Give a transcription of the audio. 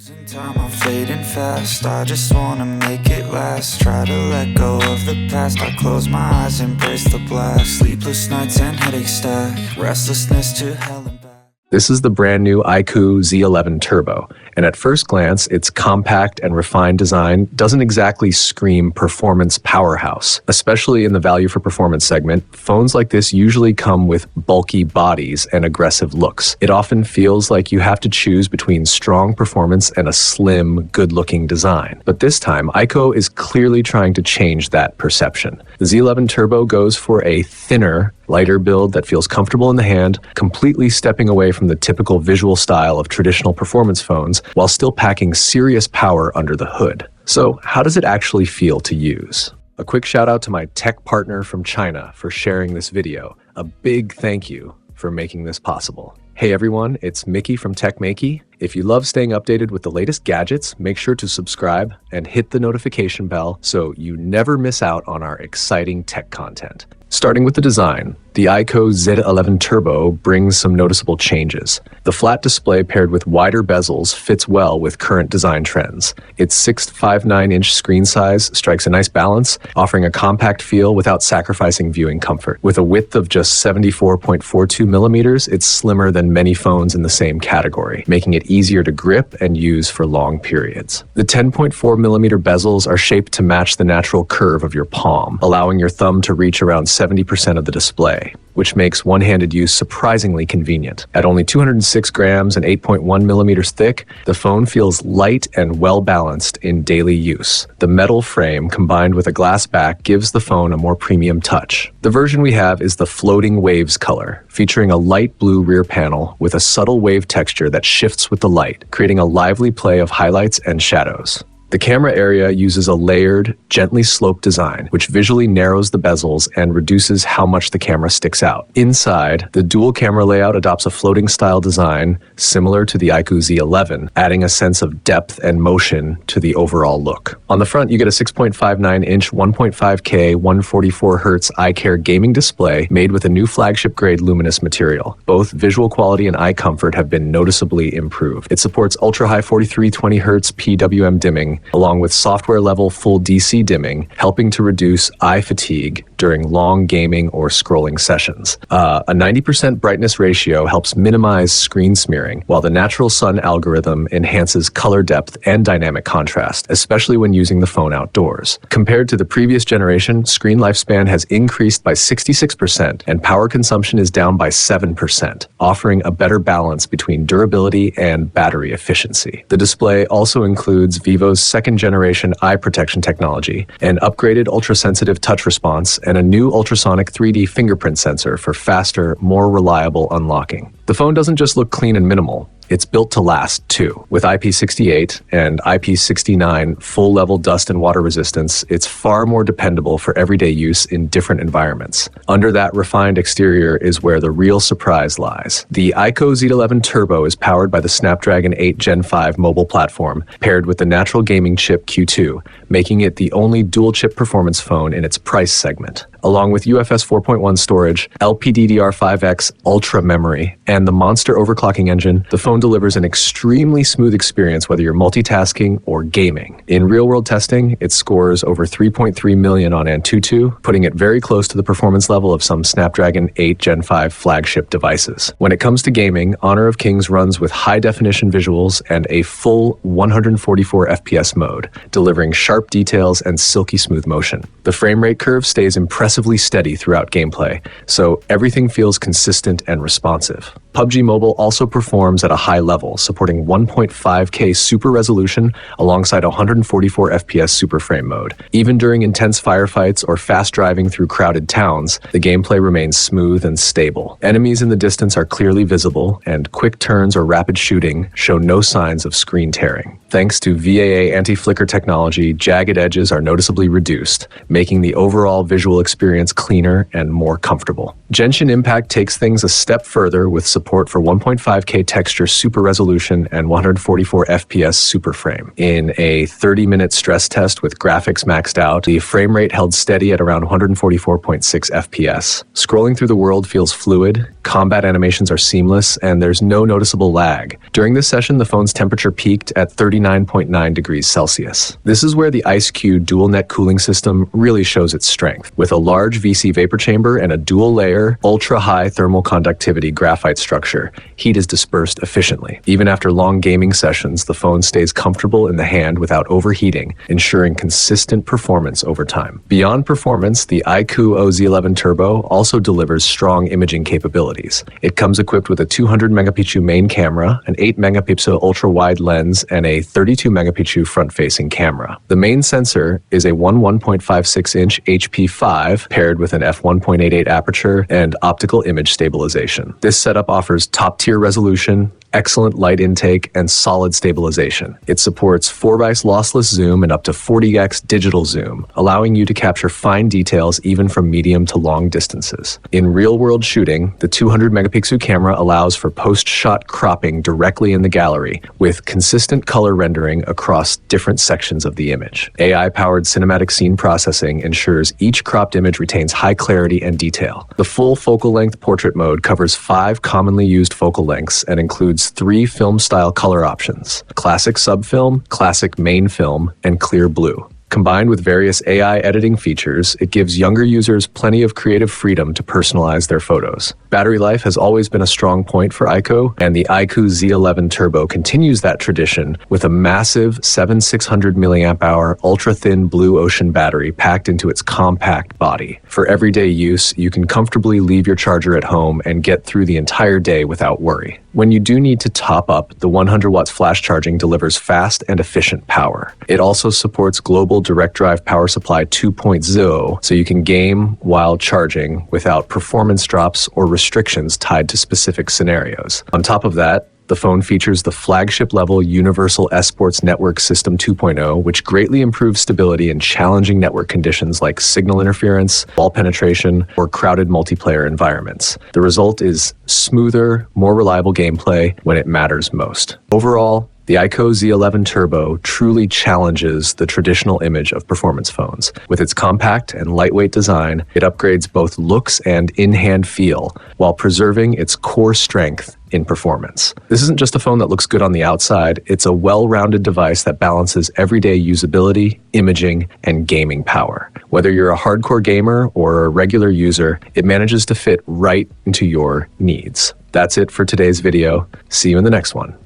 Losing time, I'm fading fast. I just wanna make it last. Try to let go of the past. I close my eyes, embrace the blast. Sleepless nights and headache stack. Restlessness to hell and back. This is the brand new iQOO Z11 Turbo, and at first glance, its compact and refined design doesn't exactly scream performance powerhouse. Especially in the value for performance segment, phones like this usually come with bulky bodies and aggressive looks. It often feels like you have to choose between strong performance and a slim, good-looking design. But this time, iQOO is clearly trying to change that perception. The Z11 Turbo goes for a thinner, lighter build that feels comfortable in the hand, completely stepping away from the typical visual style of traditional performance phones while still packing serious power under the hood. So, how does it actually feel to use? A quick shout out to my tech partner from China for sharing this video. A big thank you for making this possible. Hey everyone, it's Maiky from techmaiky. If you love staying updated with the latest gadgets, make sure to subscribe and hit the notification bell so you never miss out on our exciting tech content. Starting with the design, the iQOO Z11 Turbo brings some noticeable changes. The flat display paired with wider bezels fits well with current design trends. Its 6.59-inch screen size strikes a nice balance, offering a compact feel without sacrificing viewing comfort. With a width of just 74.42 millimeters, it's slimmer than many phones in the same category, making it easier to grip and use for long periods. The 10.4 millimeter bezels are shaped to match the natural curve of your palm, allowing your thumb to reach around 70% of the display, which makes one-handed use surprisingly convenient. At only 206 grams and 8.1 millimeters thick, the phone feels light and well-balanced in daily use. The metal frame combined with a glass back gives the phone a more premium touch. The version we have is the Floating Waves color, featuring a light blue rear panel with a subtle wave texture that shifts with the light, creating a lively play of highlights and shadows. The camera area uses a layered, gently sloped design, which visually narrows the bezels and reduces how much the camera sticks out. Inside, the dual camera layout adopts a floating style design similar to the iQOO Z11, adding a sense of depth and motion to the overall look. On the front, you get a 6.59-inch 1.5K 144Hz iCare gaming display made with a new flagship-grade luminous material. Both visual quality and eye comfort have been noticeably improved. It supports ultra-high 4320Hz PWM dimming, along with software-level full DC dimming, helping to reduce eye fatigue during long gaming or scrolling sessions. A 90% brightness ratio helps minimize screen smearing, while the natural sun algorithm enhances color depth and dynamic contrast, especially when using the phone outdoors. Compared to the previous generation, screen lifespan has increased by 66% and power consumption is down by 7%, offering a better balance between durability and battery efficiency. The display also includes Vivo's second-generation eye protection technology, an upgraded ultra-sensitive touch response, and a new ultrasonic 3D fingerprint sensor for faster, more reliable unlocking. The phone doesn't just look clean and minimal, it's built to last too. With IP68 and IP69 full-level dust and water resistance, it's far more dependable for everyday use in different environments. Under that refined exterior is where the real surprise lies. The iQOO Z11 Turbo is powered by the Snapdragon 8 Gen 5 mobile platform, paired with the natural gaming chip Q2, making it the only dual-chip performance phone in its price segment. Along with UFS 4.1 storage, LPDDR5X Ultra memory, and the monster overclocking engine, the phone delivers an extremely smooth experience whether you're multitasking or gaming. In real-world testing, it scores over 3.3 million on Antutu, putting it very close to the performance level of some Snapdragon 8 Gen 5 flagship devices. When it comes to gaming, Honor of Kings runs with high-definition visuals and a full 144 FPS mode, delivering sharp details and silky smooth motion. The frame rate curve stays impressively steady throughout gameplay, so everything feels consistent and responsive. PUBG Mobile also performs at a high level, supporting 1.5K super resolution alongside 144 FPS super frame mode. Even during intense firefights or fast driving through crowded towns, the gameplay remains smooth and stable. Enemies in the distance are clearly visible, and quick turns or rapid shooting show no signs of screen tearing. Thanks to VAA anti-flicker technology, jagged edges are noticeably reduced, making the overall visual experience cleaner and more comfortable. Genshin Impact takes things a step further with support support for 1.5K texture super resolution and 144 FPS super frame. In a 30-minute stress test with graphics maxed out, the frame rate held steady at around 144.6 FPS. Scrolling through the world feels fluid, combat animations are seamless, and there's no noticeable lag. During this session, the phone's temperature peaked at 39.9 degrees Celsius. This is where the iQOO dual net cooling system really shows its strength. With a large VC vapor chamber and a dual-layer, ultra-high thermal conductivity graphite structure, heat is dispersed efficiently. Even after long gaming sessions, the phone stays comfortable in the hand without overheating, ensuring consistent performance over time. Beyond performance, the iQOO Z11 Turbo also delivers strong imaging capabilities. It comes equipped with a 200 megapixel main camera, an 8 megapixel ultra-wide lens, and a 32 megapixel front-facing camera. The main sensor is a 1.56-inch HP5 paired with an f1.88 aperture and optical image stabilization. This setup offers top-tier resolution, excellent light intake, and solid stabilization. It supports 4x lossless zoom and up to 40x digital zoom, allowing you to capture fine details even from medium to long distances. In real-world shooting, the 200 megapixel camera allows for post-shot cropping directly in the gallery, with consistent color rendering across different sections of the image. AI-powered cinematic scene processing ensures each cropped image retains high clarity and detail. The full focal length portrait mode covers 5 commonly used focal lengths and includes 3 film-style color options: classic subfilm, classic main film, and clear blue. Combined with various AI editing features, it gives younger users plenty of creative freedom to personalize their photos. Battery life has always been a strong point for iQOO, and the iQOO Z11 Turbo continues that tradition with a massive 7600 mAh ultra-thin blue ocean battery packed into its compact body. For everyday use, you can comfortably leave your charger at home and get through the entire day without worry. When you do need to top up, the 100 watts flash charging delivers fast and efficient power. It also supports global direct drive power supply 2.0, so you can game while charging without performance drops or restrictions tied to specific scenarios. On top of that, the phone features the flagship-level Universal Esports Network System 2.0, which greatly improves stability in challenging network conditions like signal interference, wall penetration, or crowded multiplayer environments. The result is smoother, more reliable gameplay when it matters most. Overall, the iQOO Z11 Turbo truly challenges the traditional image of performance phones. With its compact and lightweight design, it upgrades both looks and in-hand feel while preserving its core strength in performance. This isn't just a phone that looks good on the outside, it's a well-rounded device that balances everyday usability, imaging, and gaming power. Whether you're a hardcore gamer or a regular user, it manages to fit right into your needs. That's it for today's video. See you in the next one.